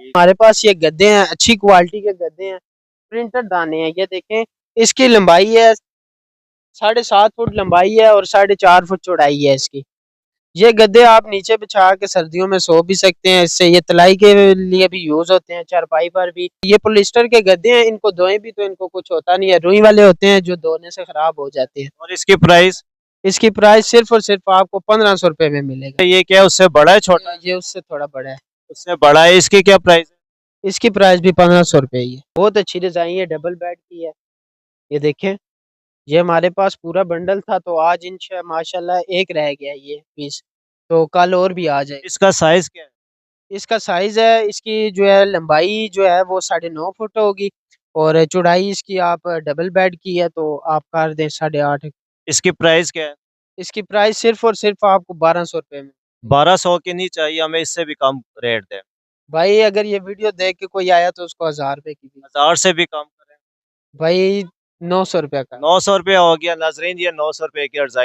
हमारे पास ये गद्दे हैं, अच्छी क्वालिटी के गद्दे हैं, प्रिंटेड दाने हैं। ये देखें, इसकी लंबाई है 7.5 फुट लंबाई है और 4.5 फुट चौड़ाई है इसकी। ये गद्दे आप नीचे बिछा के सर्दियों में सो भी सकते हैं। इससे ये तलाई के लिए भी यूज होते हैं, चारपाई पर भी। ये पोलिस्टर के गद्दे हैं, इनको धोएं भी तो इनको कुछ होता नहीं है। रुई वाले होते हैं जो धोने से खराब हो जाते हैं। और इसकी प्राइस? इसकी प्राइस सिर्फ और सिर्फ आपको 1500 रुपए में मिलेगा। ये क्या उससे बड़ा है छोटा है? ये उससे थोड़ा बड़ा है। उससे बड़ा है, इसकी क्या प्राइस है? इसकी प्राइस भी 1500 रुपए ही है। बहुत अच्छी डिजाइन है, डबल बेड की है। ये देखें, ये हमारे पास पूरा बंडल था तो आज इंशा माशाल्लाह एक रह गया ये पीस, तो कल और भी आ जाए। इसका साइज क्या है? इसका साइज है, इसकी जो है लंबाई जो है वो 9.5 फुट होगी और चौड़ाई इसकी आप डबल बेड की है तो आप कर दें 8.5। इसकी प्राइस क्या है? इसकी प्राइस सिर्फ और सिर्फ आपको 1200 रुपए में। 1200 की नहीं चाहिए हमें, इससे भी कम रेट दें। भाई अगर ये वीडियो देख के कोई आया तो उसको 1000 रुपए की भी। 1000 से भी कम करें। भाई 900 रुपया का। 900 रुपया हो गया नाजरीन, ये 900 रुपए की अर्जाई।